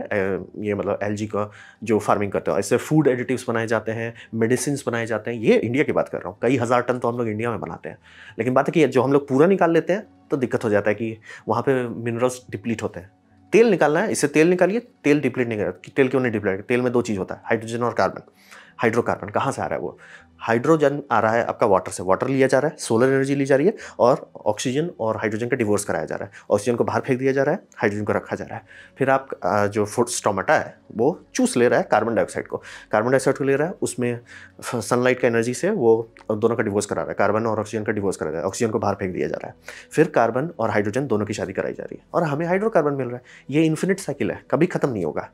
ये मतलब एलजी का जो फार्मिंग करते हैं, इससे फूड एडिटिव्स बनाए जाते हैं, मेडिसिन बनाए जाते हैं। ये इंडिया की बात कर रहा हूँ, कई हज़ार टन तो हम लोग इंडिया में बनाते हैं। लेकिन बात है कि जो हम लोग पूरा निकाल लेते हैं तो दिक्कत हो जाता है कि वहाँ पे मिनरल्स डिप्लीट होते हैं। तेल निकालना है, इससे तेल निकालिए, तेल डिप्लीट नहीं करेगा। तेल क्यों नहीं डिप्लीट? तेल में दो चीज़ होता है, हाइड्रोजन और कार्बन। हाइड्रोकार्बन कहाँ से आ रहा है? वो हाइड्रोजन आ रहा है आपका वाटर से, वाटर लिया जा रहा है, सोलर एनर्जी ली जा रही है, और ऑक्सीजन और हाइड्रोजन का डिवोर्स कराया जा रहा है। ऑक्सीजन को बाहर फेंक दिया जा रहा है, हाइड्रोजन को रखा जा रहा है। फिर आप जो फूड स्टोमेटा है वो चूस ले रहा है कार्बन डाइऑक्साइड को, कार्बन डाइऑक्साइड को ले रहा है, उसमें सनलाइट का एनर्जी से वो दोनों का डिवोर्स करा रहा है, कार्बन और ऑक्सीजन का डिवोर्स करा जा रहा है, ऑक्सीजन को बाहर फेंक दिया जा रहा है। फिर कार्बन और हाइड्रोजन दोनों की शादी कराई जा रही है और हमें हाइड्रोकार्बन मिल रहा है। ये इन्फिनिट साइकिल है, कभी खत्म नहीं होगा।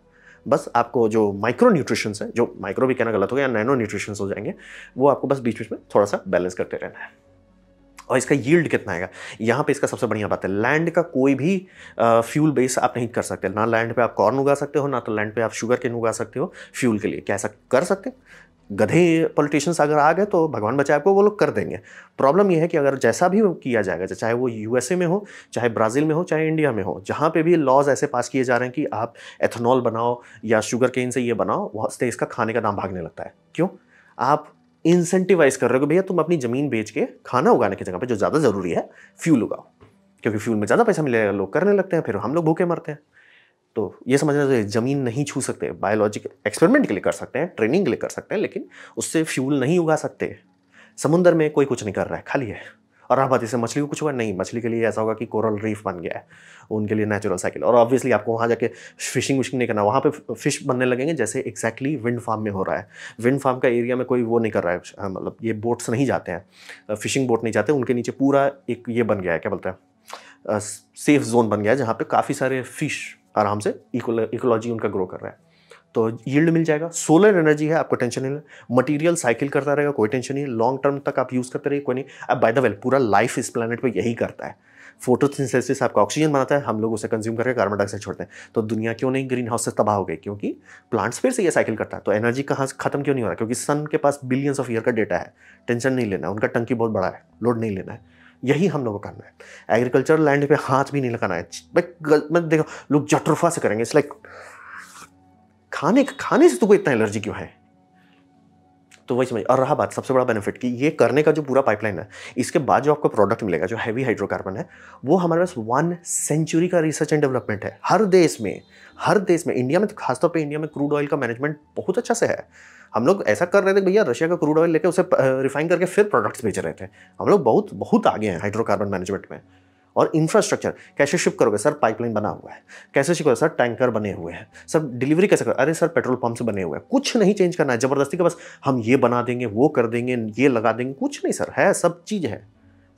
बस आपको जो माइक्रो न्यूट्रिशंस है, जो माइक्रो भी कहना गलत हो गया, नैनो न्यूट्रिशंस हो जाएंगे, वो आपको बस बीच बीच में थोड़ा सा बैलेंस करते रहना है। और इसका यील्ड कितना आएगा, यहाँ पे इसका सबसे बढ़िया बात है, लैंड का कोई भी फ्यूल बेस आप नहीं कर सकते। ना लैंड पे आप कॉर्न उगा सकते हो, ना तो लैंड पे आप शुगर केन उगा सकते हो फ्यूल के लिए। क्या ऐसा कर सकते? गधे पॉलिटिशियंस अगर आ गए तो भगवान बचाए आपको, वो लोग कर देंगे। प्रॉब्लम यह है कि अगर जैसा भी किया जाएगा, चाहे वो यूएसए में हो, चाहे ब्राज़ील में हो, चाहे इंडिया में हो, जहाँ पे भी लॉज ऐसे पास किए जा रहे हैं कि आप एथेनॉल बनाओ या शुगर केन से ये बनाओ, वहाँ से इसका खाने का दाम भागने लगता है। क्यों? आप इंसेंटिवाइज कर रहे हो कि भैया तुम अपनी ज़मीन बेच के खाना उगाने की जगह पे जो ज़्यादा ज़रूरी है फ्यूल उगाओ, क्योंकि फ्यूल में ज़्यादा पैसा मिलेगा, लोग करने लगते हैं, फिर हम लोग भूखे मरते हैं। तो ये समझना चाहिए, ज़मीन नहीं छू सकते। बायोलॉजिकल एक्सपेरिमेंट के लिए कर सकते हैं, ट्रेनिंग के लिए कर सकते हैं, लेकिन उससे फ्यूल नहीं उगा सकते। समुद्र में कोई कुछ नहीं कर रहा है, खाली है। और आप बात इससे मछली को कुछ हुआ नहीं, मछली के लिए ऐसा होगा कि कोरल रीफ बन गया है, उनके लिए नेचुरल साइकिल। और ऑब्वियसली आपको वहाँ जाके फिशिंग विशिंग नहीं करना, वहाँ पे फिश बनने लगेंगे जैसे एक्जैक्टली विंड फार्म में हो रहा है। विंड फार्म का एरिया में कोई वो नहीं कर रहा है, मतलब ये बोट्स नहीं जाते हैं, फिशिंग बोट नहीं जाते, उनके नीचे पूरा एक ये बन गया है, क्या बोलते हैं, सेफ जोन बन गया है, जहाँ पे काफ़ी सारे फिश आराम से इकोलॉजी उनका ग्रो कर रहा है। तो यील्ड मिल जाएगा। सोलर एनर्जी है, आपको टेंशन नहीं है। मटेरियल साइकिल करता रहेगा, कोई टेंशन नहीं है। लॉन्ग टर्म तक आप यूज़ करते रहिए, कोई नहीं। अब बाय द वे पूरा लाइफ इस प्लैनेट पे यही करता है। फोटोसिंथेसिस आपका ऑक्सीजन बनाता है, हम लोग उसे कंज्यूम करके कार्बन डाइऑक्साइड छोड़ते हैं। तो दुनिया क्यों नहीं ग्रीन हाउस से तबाह हो गई? क्योंकि प्लांट्स फिर से ये साइकिल करता है। तो एनर्जी कहाँ खत्म क्यों नहीं हो रहा? क्योंकि सन के पास बिलियंस ऑफ ईयर का डेटा है, टेंशन नहीं लेना, उनका टंकी बहुत बड़ा है, लोड नहीं लेना है। यही हम लोगों को करना है। एग्रीकल्चर लैंड पे हाथ भी नहीं लगाना है। मैं देखो लोग जटरफा से करेंगे, इट्स लाइक खाने से तुमको इतना एलर्जी क्यों है? तो वही समझ। और रहा बात सबसे बड़ा बेनिफिट कि ये करने का जो पूरा पाइपलाइन है, इसके बाद जो आपको प्रोडक्ट मिलेगा जो हैवी हाइड्रोकार्बन है, वो हमारे पास 1 सेंचुरी का रिसर्च एंड डेवलपमेंट है। हर देश में, इंडिया में तो खासतौर पे इंडिया में क्रूड ऑयल का मैनेजमेंट बहुत अच्छा से है। हम लोग ऐसा कर रहे थे भैया, रशिया का क्रूड ऑयल लेके उसे रिफाइन करके फिर प्रोडक्ट्स बेच रहे थे। हम लोग बहुत बहुत आगे हैं हाइड्रोकार्बन मैनेजमेंट में। और इंफ्रास्ट्रक्चर कैसे शिप करोगे सर? पाइपलाइन बना हुआ है। कैसे शिप करोगे सर? टैंकर बने हुए हैं। सब डिलीवरी कैसे करोगे? अरे सर पेट्रोल पंप से बने हुए हैं। कुछ नहीं चेंज करना है ज़बरदस्ती का, बस हम ये बना देंगे, वो कर देंगे, ये लगा देंगे, कुछ नहीं सर, है सब चीज़ है,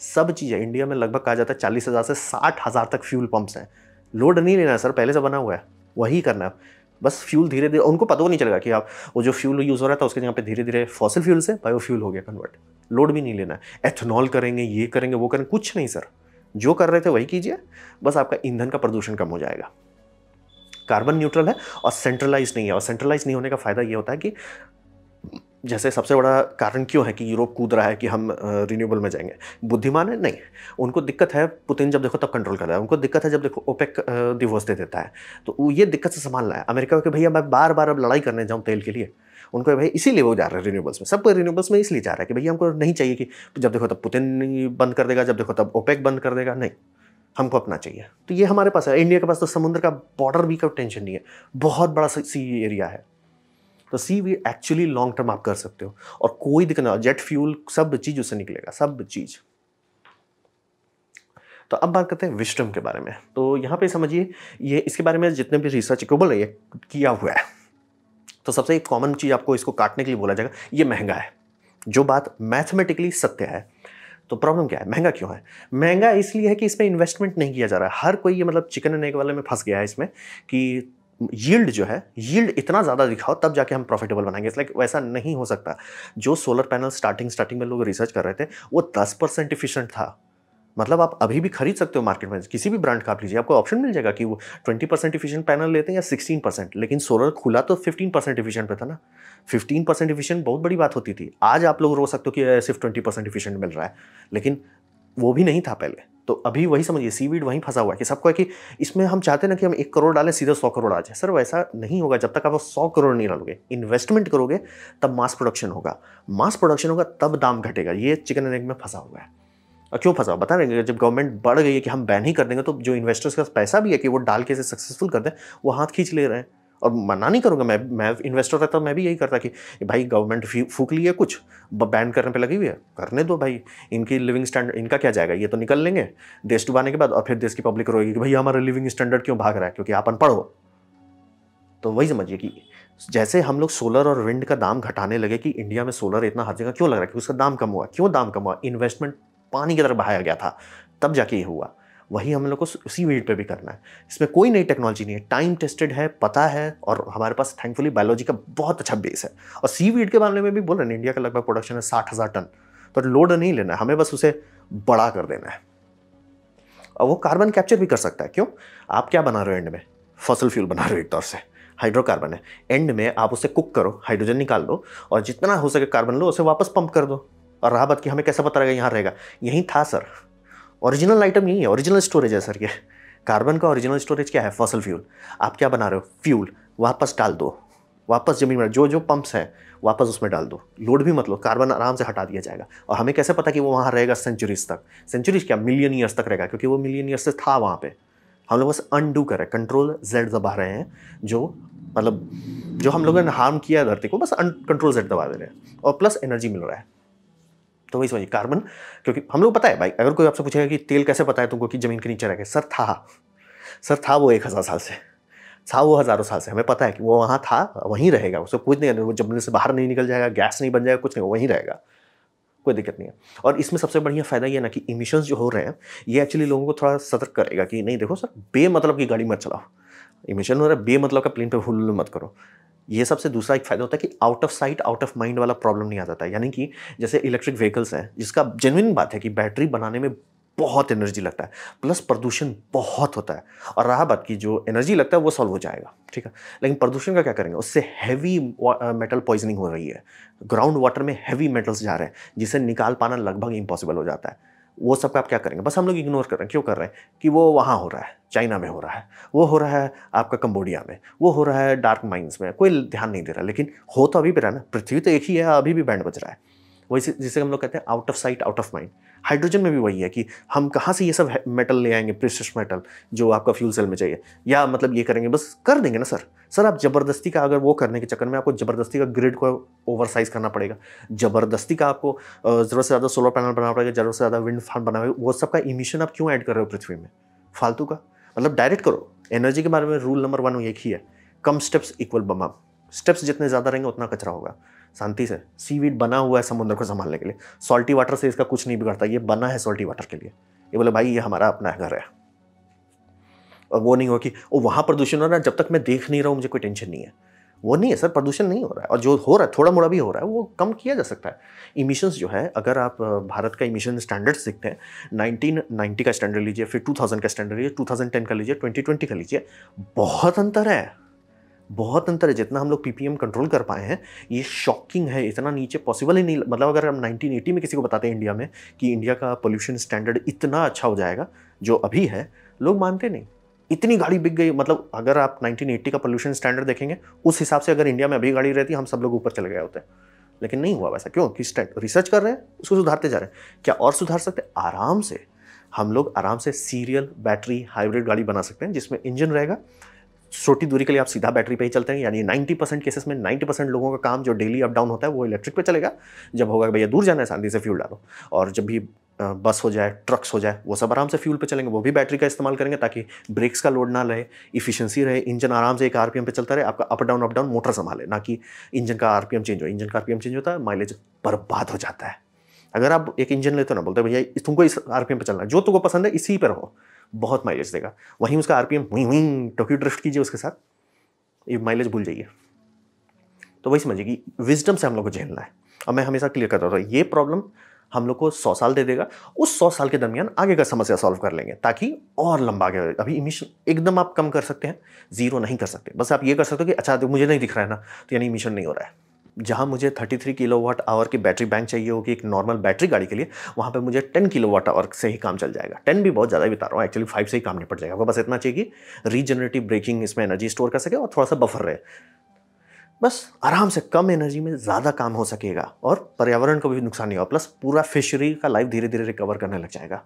सब चीज़ है। इंडिया में लगभग कहा जाता है 40,000 से 60,000 तक फ्यूल पंप्स हैं। लोड नहीं लेना है सर, पहले से बना हुआ है, वही करना है। बस फ्यूल धीरे धीरे, उनको पता नहीं चलेगा कि आप वो जो फ्यूल यूज़ हो रहा था उसके जगह पे धीरे धीरे फॉसिल फ्यूल से बायोफ्यूल हो गया कन्वर्ट। लोड भी नहीं लेना है, एथेनॉल करेंगे, ये करेंगे, वो करेंगे, कुछ नहीं सर, जो कर रहे थे वही कीजिए, बस आपका ईंधन का प्रदूषण कम हो जाएगा। कार्बन न्यूट्रल है और सेंट्रलाइज नहीं है। और सेंट्रलाइज नहीं होने का फायदा ये होता है कि जैसे सबसे बड़ा कारण क्यों है कि यूरोप कूद रहा है कि हम रिन्यूएबल में जाएंगे? बुद्धिमान है? नहीं, उनको दिक्कत है। पुतिन जब देखो तब कंट्रोल कर रहा है। उनको दिक्कत है जब देखो ओपेक डिवोर्स दे देता है, तो वो ये दिक्कत से संभालना है। अमेरिका के भैया मैं बार बार अब लड़ाई करने जाऊँ तेल के लिए, उनको भाई इसीलिए वो जा रहे हैं रिन्यूएबल्स में। सब रिन्यूएबल्स में इसलिए जा रहा है कि भैया हमको नहीं चाहिए कि जब देखो तब पुतिन बंद कर देगा, जब देखो तब ओपेक बंद कर देगा, नहीं, हमको अपना चाहिए। तो ये हमारे पास है। इंडिया के पास तो समुद्र का बॉर्डर भी का टेंशन नहीं है, बहुत बड़ा सी एरिया है। तो सी वी एक्चुअली लॉन्ग टर्म आप कर सकते हो और कोई दिक्कत नहीं। जेट फ्यूल सब चीज़ उससे निकलेगा, सब चीज़। तो अब बात करते हैं विस्डम के बारे में। तो यहाँ पे समझिए, ये इसके बारे में जितने भी रिसर्च इक्वेबल है ये किया हुआ है। तो सबसे एक कॉमन चीज़ आपको इसको काटने के लिए बोला जाएगा, ये महंगा है। जो बात मैथमेटिकली सत्य है। तो प्रॉब्लम क्या है? महंगा क्यों है? महंगा इसलिए है कि इसमें इन्वेस्टमेंट नहीं किया जा रहा है। हर कोई ये मतलब चिकन एंड एग वाले में फंस गया है इसमें कि यील्ड जो है, यील्ड इतना ज़्यादा दिखाओ तब जाके हम प्रॉफिटेबल बनाएंगे। इट्स लाइक वैसा नहीं हो सकता। जो सोलर पैनल स्टार्टिंग में लोग रिसर्च कर रहे थे, वो 10% एफिशिएंट था। मतलब आप अभी भी खरीद सकते हो मार्केट में, किसी भी ब्रांड का आप लीजिए, आपको ऑप्शन मिल जाएगा कि वो 20% एफिशिएंट पैनल लेते हैं या 16%। लेकिन सोलर खुला तो 15% एफिशिएंट पे था ना। 15% एफिशिएंट बहुत बड़ी बात होती थी। आज आप लोग रो सकते हो कि सिर्फ 20% एफिशिएंट मिल रहा है, लेकिन वो भी नहीं था पहले। तो अभी वही समझिए, सीवीड वहीं फंसा हुआ है कि सबको है कि इसमें हम चाहते हैं ना कि हम 1 करोड़ डालें सीधे 100 करोड़ आ जाए। सर वैसा नहीं होगा। जब तक आप 100 करोड़ नहीं डालोगे, इन्वेस्टमेंट करोगे, तब मास प्रोडक्शन होगा। मास प्रोडक्शन होगा तब दाम घटेगा। ये चिकन एंड एग में फंसा हुआ है। और क्यों फंसा, बता रहे हैं, जब गवर्नमेंट बढ़ गई है कि हम बैन ही कर देंगे, तो जो इन्वेस्टर्स के पास पैसा भी है कि वो डाल के इसे सक्सेसफुल कर दें, वो हाथ खींच ले रहे हैं। और मना नहीं करूँगा, मैं इन्वेस्टर रहता मैं भी यही करता कि भाई गवर्नमेंट फूक ली है, कुछ बैन करने पे लगी हुई है, करने दो भाई। इनकी लिविंग स्टैंडर्ड, इनका क्या जाएगा, ये तो निकल लेंगे देश डुबाने के बाद। और फिर देश की पब्लिक रोएगी कि भाई हमारा लिविंग स्टैंडर्ड क्यों भाग रहा है, क्योंकि आप अनपढ़ हो। तो वही समझिए कि जैसे हम लोग सोलर और विंड का दाम घटाने लगे कि इंडिया में सोलर इतना हर जगह क्यों लग रहा है, क्योंकि उसका दाम कम हुआ। क्यों दाम कम हुआ, इन्वेस्टमेंट पानी की तरफ बहाया गया था, तब जाके ये हुआ। वही हम लोग को उसी वेट पे भी करना है। इसमें कोई नई टेक्नोलॉजी नहीं है, टाइम टेस्टेड है, पता है, और हमारे पास थैंकफुली बायोलॉजी का बहुत अच्छा बेस है। और सी वीड के मामले में भी बोल रहे हैं, इंडिया का लगभग प्रोडक्शन है 60,000 टन। तो लोड नहीं लेना है हमें, बस उसे बड़ा कर देना है। और वो कार्बन कैप्चर भी कर सकता है। क्यों, आप क्या बना रहे हो एंड में, फॉसिल फ्यूल बना रहे हो, एक तौर से हाइड्रोकार्बन है। एंड में आप उसे कुक करो, हाइड्रोजन निकाल दो, और जितना हो सके कार्बन लो, उसे वापस पंप कर दो। और रहा बात कि हमें कैसे पता रहेगा यहाँ रहेगा, यही था सर। ओरिजिनल आइटम यही है, ओरिजिनल स्टोरेज है सर ये। कार्बन का ओरिजिनल स्टोरेज क्या है, फॉसिल फ्यूल। आप क्या बना रहे हो, फ्यूल, वापस डाल दो, वापस जमीन में जो जो पंप्स हैं वापस उसमें डाल दो, लोड भी मत लो, कार्बन आराम से हटा दिया जाएगा। और हमें कैसे पता कि वो वहाँ रहेगा सेंचुरीज तक, सेंचुरीज क्या, मिलियन ईयर्स तक रहेगा, क्योंकि वो मिलियन ईयर्स से था वहाँ पे। हम लोग बस अनडू कर रहे हैं, कंट्रोल जेड दबा रहे हैं। जो मतलब जो हम लोगों ने हार्म किया धरती को, बस कंट्रोल जेड दबा दे रहे हैं, और प्लस एनर्जी मिल रहा है। तो वही समझिए कार्बन, क्योंकि हम लोग पता है भाई, अगर कोई आपसे पूछेगा कि तेल कैसे पता है तुमको कि जमीन के नीचे रह गया, सर था वो 1000 साल से, था वो हज़ारों साल से। हमें पता है कि वो वहाँ था, वहीं रहेगा, उसको कुछ नहीं, वो जमीन से बाहर नहीं निकल जाएगा, गैस नहीं बन जाएगा, कुछ नहीं, वहीं रहेगा, कोई दिक्कत नहीं है। और इसमें सबसे बढ़िया फायदा ये ना कि इमिशंस जो हो रहे हैं, ये एक्चुअली लोगों को थोड़ा सतर्क करेगा कि नहीं देखो सर, बेमतलब की गाड़ी मत चलाओ, इमिशन हो रहा है, बेमतलब का प्लेन पे हुल्लुल मत करो। ये सबसे दूसरा एक फायदा होता है कि out of sight out of mind वाला प्रॉब्लम नहीं आ जाता है। यानी कि जैसे इलेक्ट्रिक व्हीकल्स हैं, जिसका जेन्युइन बात है कि बैटरी बनाने में बहुत एनर्जी लगता है, प्लस प्रदूषण बहुत होता है। और रहा बात की जो एनर्जी लगता है वो सॉल्व हो जाएगा, ठीक है, लेकिन प्रदूषण का क्या करेंगे, उससे हैवी मेटल पॉइजनिंग हो रही है, ग्राउंड वाटर में हैवी मेटल्स जा रहे हैं, जिसे निकाल पाना लगभग इम्पॉसिबल हो जाता है। वो सब का आप क्या करेंगे, बस हम लोग इग्नोर कर रहे हैं। क्यों कर रहे हैं, कि वो वहाँ हो रहा है, चाइना में हो रहा है, वो हो रहा है आपका कंबोडिया में, वो हो रहा है डार्क माइंस में, कोई ध्यान नहीं दे रहा। लेकिन हो तो अभी भी रहा है ना, पृथ्वी तो एक ही है, अभी भी बैंड बज रहा है। वही जिसे हम लोग कहते हैं out of sight out of mind. Hydrogen में भी वही है कि हम कहाँ से ये सब मेटल ले आएंगे, प्रेशियस मेटल जो आपका फ्यूल सेल में चाहिए, या मतलब ये करेंगे, बस कर देंगे ना सर आप जबरदस्ती का, अगर वो करने के चक्कर में आपको जबरदस्ती का ग्रिड को ओवरसाइज करना पड़ेगा, जबरदस्ती का आपको जरूरत से ज़्यादा सोलर पैनल बनाना पड़ेगा, जरूरत से ज़्यादा विंड फार्म बनाना पड़ेगा, वो सब का इमिशन आप क्यों ऐड कर रहे हो पृथ्वी में, फालतू का। मतलब डायरेक्ट करो। एनर्जी के बारे में रूल नंबर 1 एक ही है, कम स्टेप्स इक्वल बम। स्टेप्स जितने ज़्यादा रहेंगे उतना कचरा होगा। शांति से, सीवीड बना हुआ है समुद्र को संभालने के लिए, सॉल्टी वाटर से इसका कुछ नहीं बिगड़ता, ये बना है सॉल्टी वाटर के लिए। ये बोले भाई ये हमारा अपना घर है, और वो नहीं हो कि वो वहाँ प्रदूषण हो रहा है, जब तक मैं देख नहीं रहा हूँ मुझे कोई टेंशन नहीं है। वो नहीं है सर, प्रदूषण नहीं हो रहा है, और जो हो रहा है थोड़ा मोड़ा भी हो रहा है, वो कम किया जा सकता है। इमिशंस जो है, अगर आप भारत का इमिशन स्टैंडर्ड्स देखते हैं, 1990 का स्टैंडर्ड लीजिए, फिर 2000 का स्टैंडर्ड लीजिए, 2010 का लीजिए, 2020 का लीजिए, बहुत अंतर है, बहुत अंतर है। जितना हम लोग पीपीएम कंट्रोल कर पाए हैं, ये शॉकिंग है, इतना नीचे पॉसिबल ही नहीं। मतलब अगर हम 1980 में किसी को बताते हैं इंडिया में कि इंडिया का पोल्यूशन स्टैंडर्ड इतना अच्छा हो जाएगा जो अभी है, लोग मानते नहीं। इतनी गाड़ी बिक गई, मतलब अगर आप 1980 का पोल्यूशन स्टैंडर्ड देखेंगे, उस हिसाब से अगर इंडिया में अभी गाड़ी रहती, हम सब लोग ऊपर चले गए होते। लेकिन नहीं हुआ वैसा। क्यों, कि रिसर्च कर रहे हैं, उसको सुधारते जा रहे हैं। क्या और सुधार सकते हैं? आराम से हम लोग आराम से सीरियल बैटरी हाइब्रिड गाड़ी बना सकते हैं, जिसमें इंजन रहेगा, छोटी दूरी के लिए आप सीधा बैटरी पे ही चलते हैं। यानी 90% केसेस में 90% लोगों का काम जो डेली अप डाउन होता है वो इलेक्ट्रिक पे चलेगा। जब होगा भैया दूर जाना है, शांति से फ्यूल डालो। और जब भी बस हो जाए, ट्रक्स हो जाए, वो सब आराम से फ्यूल पे चलेंगे, वो भी बैटरी का इस्तेमाल करेंगे, ताकि ब्रेक्स का लोड ना रहे, इफिशिएंसी रहे, इंजन आराम से एक आरपीएम पे चलता रहे, आपका अप डाउन मोटर संभाले, ना कि इंजन का आरपीएम चेंज हो। इंजन का आरपीएम चेंज होता है, माइलेज बर्बाद हो जाता है। अगर आप एक इंजन लेते हो ना, बोलते भैया तुमको इस आरपीएम पे चलना है, जो तुमको पसंद है इसी पर रहो, बहुत माइलेज देगा। वहीं उसका आरपीएम हुई टोक्यो ड्रिफ्ट कीजिए उसके साथ, ये माइलेज भूल जाइए। तो वही समझिए कि विजडम से हम लोग को झेलना है। और मैं हमेशा क्लियर करता था ये प्रॉब्लम हम लोग को 100 साल दे देगा, उस 100 साल के दरमियान आगे का समस्या सॉल्व कर लेंगे ताकि और लंबा आगे बढ़े। अभी इमिशन एकदम आप कम कर सकते हैं, जीरो नहीं कर सकते। बस आप ये कर सकते हो कि अच्छा मुझे नहीं दिख रहा है ना, तो यानी इमिशन नहीं हो रहा है। जहाँ मुझे 33 किलोवाट आवर की बैटरी बैंक चाहिए होगी एक नॉर्मल बैटरी गाड़ी के लिए, वहाँ पे मुझे 10 किलोवाट आवर से ही काम चल जाएगा। 10 भी बहुत ज़्यादा ही बता रहा हूँ, एक्चुअली 5 से ही काम निपट जाएगा। आपको बस इतना चाहिए कि रीजनरेटिव ब्रेकिंग इसमें एनर्जी स्टोर कर सके और थोड़ा सा बफर रहे। बस आराम से कम एनर्जी में ज़्यादा काम हो सकेगा और पर्यावरण को भी नुकसान नहीं होगा। प्लस पूरा फिशरी का लाइफ धीरे धीरे रिकवर करने लग जाएगा।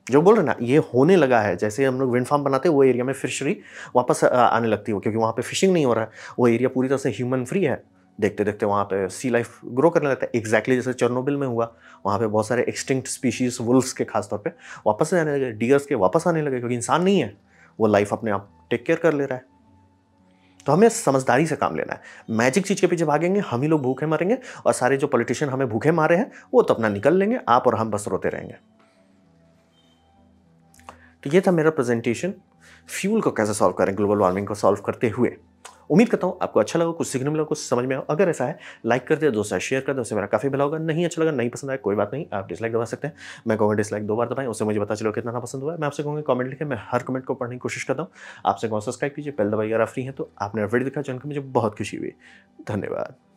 जो बोल रहे ना, ये होने लगा है। जैसे हम लोग विंड फार्म बनाते हैं, वो एरिया में फिशरी वापस आने लगती है, क्योंकि वहाँ पे फिशिंग नहीं हो रहा है। वो एरिया पूरी तरह से ह्यूमन फ्री है। देखते देखते वहाँ पे सी लाइफ ग्रो करने लगता है। एग्जैक्टली जैसे चेरनोबिल में हुआ, वहाँ पे बहुत सारे एक्सटिंक्ट स्पीशीज वुल्फ्स के खासतौर पे वापस आने लगे, डियर्स के वापस आने लगे, क्योंकि इंसान नहीं है, वो लाइफ अपने आप टेक केयर कर ले रहा है। तो हमें समझदारी से काम लेना है। मैजिक चीज़ के पीछे भागेंगे, हम ही लोग भूखे मरेंगे, और सारे जो पॉलिटिशियन हमें भूखे मारे हैं वो तो अपना निकल लेंगे, आप और हम बस रोते रहेंगे। तो ये था मेरा प्रेजेंटेशन, फ्यूल को कैसे सॉल्व करें ग्लोबल वार्मिंग को सॉल्व करते हुए। उम्मीद करता हूँ आपको अच्छा लगा, कुछ सीखने मिला, कुछ समझ में आया। अगर ऐसा है, लाइक कर दिया, दोस्तों शेयर कर दो, उससे मेरा काफ़ी भला होगा। नहीं अच्छा लगा, नहीं पसंद आया, कोई बात नहीं, आप डिसलाइक दबा सकते हैं। मैं कहूँगा डिसलाइक 2 बार दबाएं, उससे मुझे पता चलो कितना ना पसंद हुआ है। मैं आपसे कहूँगा कमेंट लिखें, मैं हर कमेंट को पढ़ने की कोशिश करता हूँ। आपसे कहूँ सब्सक्राइब कीजिए, बेल दबाइए अगर आप फ्री हैं तो। आपने वीडियो दिखा, जानकर मुझे बहुत खुशी हुई। धन्यवाद।